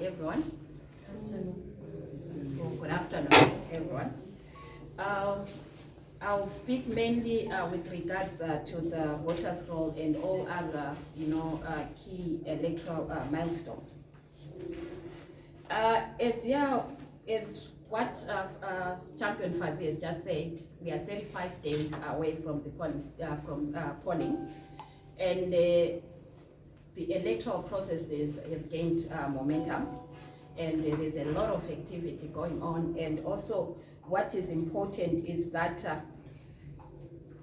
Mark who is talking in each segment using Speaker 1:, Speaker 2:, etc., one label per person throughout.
Speaker 1: everyone. Good afternoon, everyone. I'll speak mainly with regards to the voters' roll and all other, key electoral milestones. As what Champion Fazi has just said, we are 35 days away from the polling, and the electoral processes have gained momentum, and there's a lot of activity going on. And also, what is important is that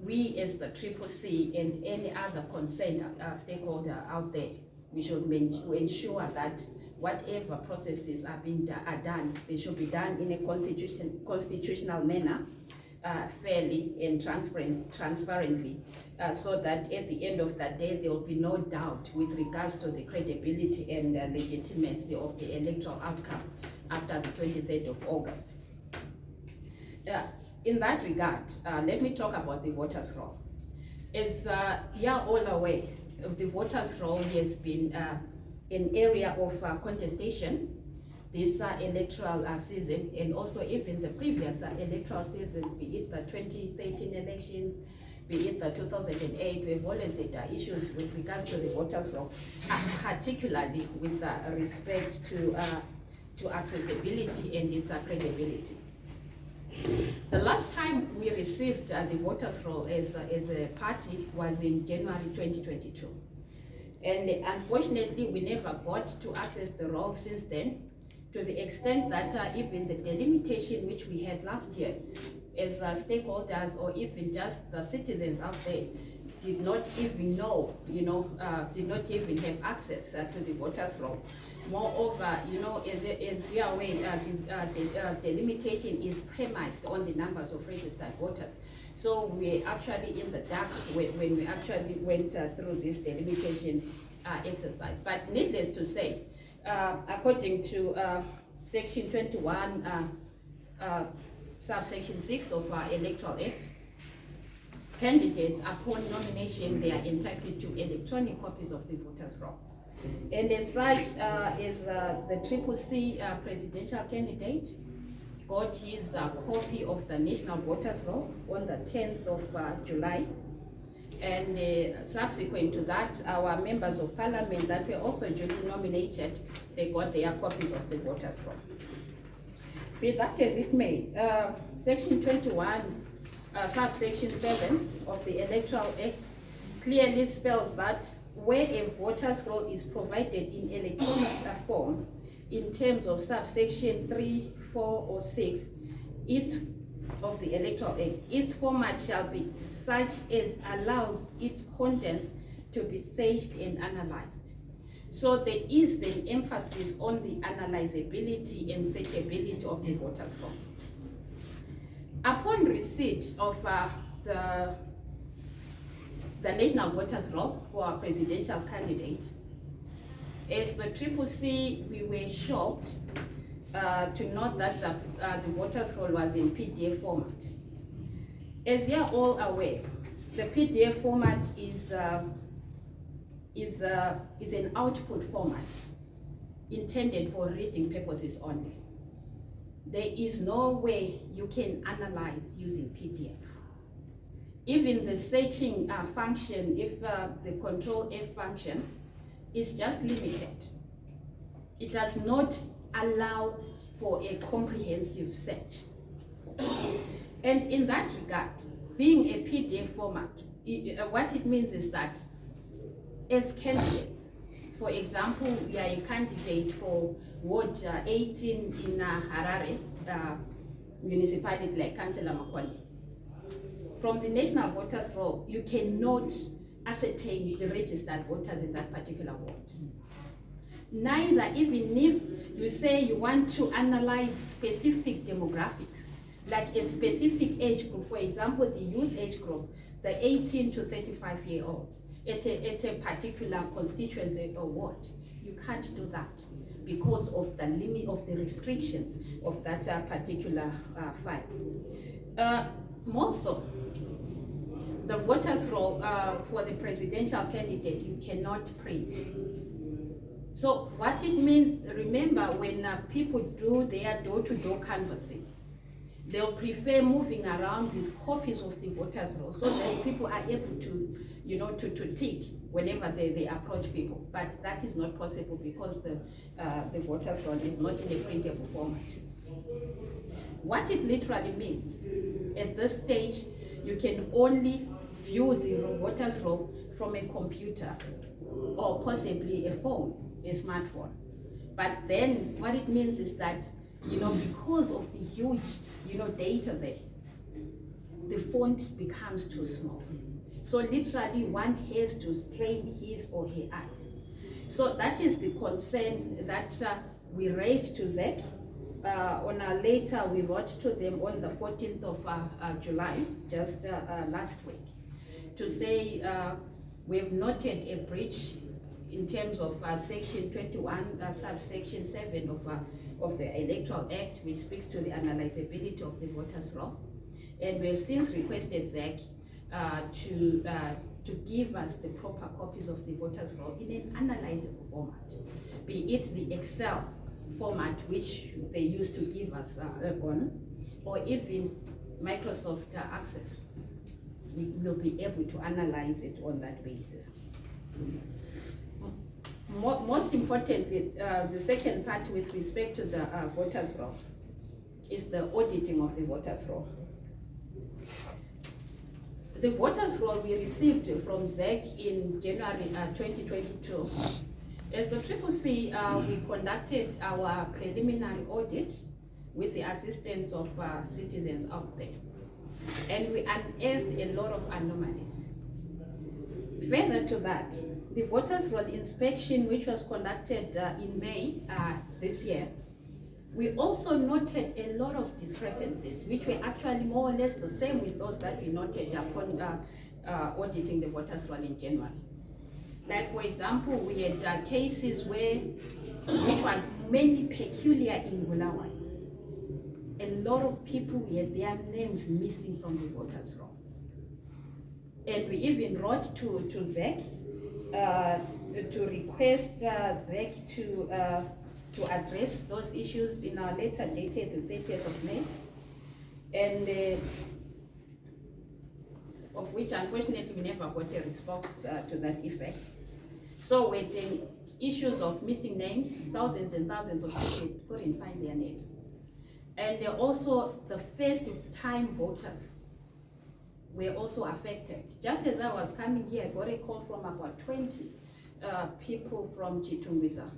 Speaker 1: we, as the CCC and any other concerned stakeholder out there, we should ensure that whatever processes are done, they should be done in a constitutional manner, fairly and transparently, so that at the end of the day there will be no doubt with regards to the credibility and legitimacy of the electoral outcome after the 23rd of August. In that regard, let me talk about the voters' roll. As you are all aware, the voters' roll has been an area of contestation this electoral season, and also even the previous electoral season, be it the 2013 elections, be it the 2008, we've always had issues with regards to the voters' roll, particularly with respect to accessibility and its credibility. The last time we received the voters' roll as a party was in January 2022. And unfortunately, we never got to access the roll since then, to the extent that even the delimitation which we had last year as stakeholders, or even just the citizens out there, did not even know, did not even have access to the voters' roll. Moreover, as you are aware, the delimitation is premised on the numbers of registered voters. So we're actually in the dark when we actually went through this delimitation exercise. But needless to say, according to Section 21, subsection 6 of our Electoral Act, candidates upon nomination, they are entitled to electronic copies of the voters' roll. And as such, as the CCC presidential candidate got his copy of the national voters' roll on the 10th of July, and subsequent to that, our members of parliament that were also duly nominated, they got their copies of the voters' roll. Be that as it may, Section 21, subsection 7 of the Electoral Act clearly spells that where a voters' roll is provided in electronic form, in terms of subsection 3, 4, or 6, of the Electoral Act, its format shall be such as allows its contents to be searched and analyzed. So there is the emphasis on the analyzability and searchability of the voters' roll. Upon receipt of the national voters' roll for our presidential candidate, as the CCC, we were shocked to note that the voters' roll was in PDF format. As you are all aware, the PDF format is an output format intended for reading purposes only. There is no way you can analyze using PDF. Even the searching function, if the Control F function, is just limited. It does not allow for a comprehensive search. And in that regard, being a PDF format, what it means is that as candidates, for example, you are a candidate for Ward 18 in Harare, municipality like Councillor Makwali. From the national voters' roll, you cannot ascertain the registered voters in that particular ward. Neither, even if you say you want to analyze specific demographics, like a specific age group, for example, the youth age group, the 18 to 35-year-old, at a particular constituency or ward, you can't do that because of the limit of the restrictions of that particular file. More so, the voters' roll for the presidential candidate, you cannot print. So what it means, remember, when people do their door-to-door canvassing, they'll prefer moving around with copies of the voters' roll so that people are able to, to tick whenever they approach people. But that is not possible because the voters' roll is not in a printable format. What it literally means, at this stage, you can only view the voters' roll from a computer or possibly a phone, a smartphone. But then what it means is that, because of the huge, data there, the font becomes too small. So literally one has to strain his or her eyes. So that is the concern that we raised to ZEC. On our letter, we wrote to them on the 14th of July, just last week, to say we've noted a breach in terms of section 21, subsection 7 of the Electoral Act, which speaks to the analyzability of the voters' roll. And we have since requested ZEC to give us the proper copies of the voters' roll in an analyzable format, be it the Excel format which they used to give us on, or even Microsoft Access. We will be able to analyze it on that basis. Most importantly, the second part with respect to the voters' roll is the auditing of the voters' roll. The voters' roll we received from ZEC in January 2022. As the CCC, we conducted our preliminary audit with the assistance of citizens out there. And we unearthed a lot of anomalies. Further to that, the voters' roll inspection, which was conducted in May this year, we also noted a lot of discrepancies, which were actually more or less the same with those that we noted upon auditing the voters' roll in January. Like, for example, we had cases which was mainly peculiar in Bulawayo. A lot of people had their names missing from the voters' roll. And we even wrote to ZEC to request ZEC to address those issues in our letter dated the 30th of May, and of which unfortunately we never got a response to that effect. So with the issues of missing names, thousands and thousands of people couldn't find their names. And also the first-time voters were also affected. Just as I was coming here, I got a call from about 20 people from Chitungwiza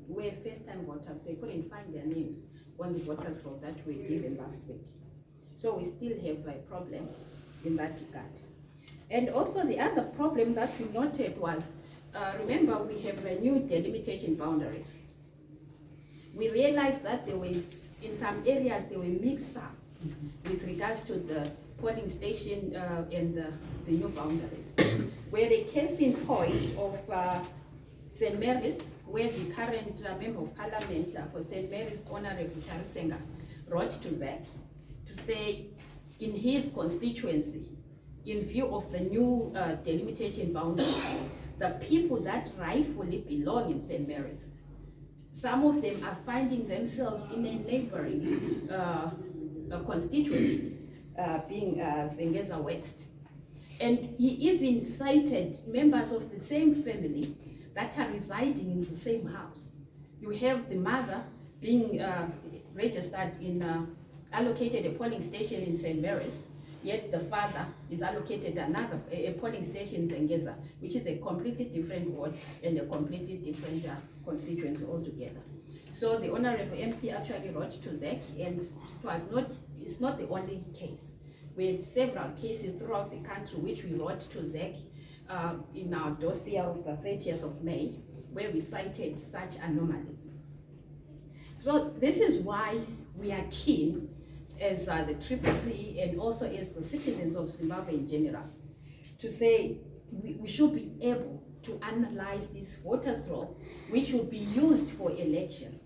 Speaker 1: who were first-time voters. They couldn't find their names on the voters' roll that were given last week. So we still have a problem in that regard. And also the other problem that we noted was, remember, we have a new delimitation boundaries. We realized that there was, in some areas, they were mixed up with regards to the polling station and the new boundaries. Where a case in point of St. Mary's, where the current Member of Parliament for St. Mary's, Honorable Tarusenga, wrote to ZEC to say, in his constituency, in view of the new delimitation boundaries, the people that rightfully belong in St. Mary's, some of them are finding themselves in a neighboring constituency, being Zengeza West. And he even cited members of the same family that are residing in the same house. You have the mother being registered in, allocated a polling station in St. Mary's, yet the father is allocated a polling station in Zengeza, which is a completely different ward and a completely different constituency altogether. So the Honorable MP actually wrote to ZEC, and it's not the only case. We had several cases throughout the country which we wrote to ZEC in our dossier of the 30th of May, where we cited such anomalies. So this is why we are keen, as the CCC and also as the citizens of Zimbabwe in general, to say we should be able to analyze this voters' roll, which will be used for election.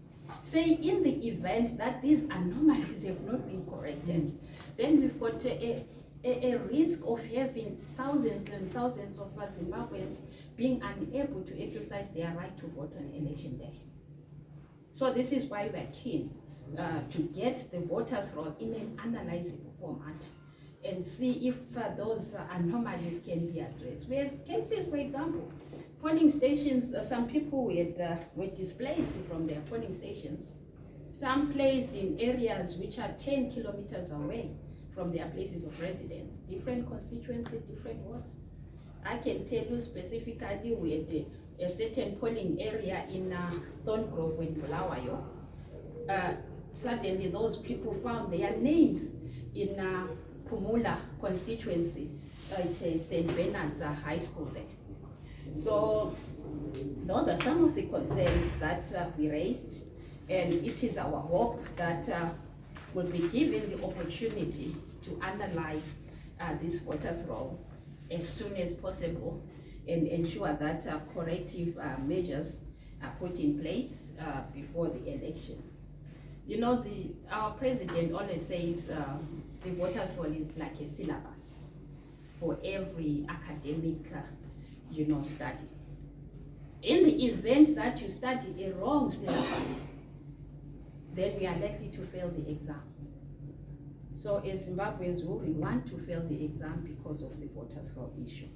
Speaker 1: Say in the event that these anomalies have not been corrected, then we've got a risk of having thousands and thousands of Zimbabweans being unable to exercise their right to vote on election day. So this is why we're keen to get the voters' roll in an analyzable format and see if those anomalies can be addressed. We have cases, for example, polling stations, some people were displaced from their polling stations, some placed in areas which are 10 kilometers away from their places of residence, different constituencies, different wards. I can tell you specifically we had a certain polling area in Thorngrove in Bulawayo. Suddenly those people found their names in Pumula constituency at St. Bernard's High School there. So those are some of the concerns that we raised, and it is our hope that we'll be given the opportunity to analyze this voters' roll as soon as possible and ensure that corrective measures are put in place before the election. You know, our president always says the voters' roll is like a syllabus for every academic study. In the event that you study a wrong syllabus, then we are likely to fail the exam. So as Zimbabweans, we want to fail the exam because of the voters' roll issue.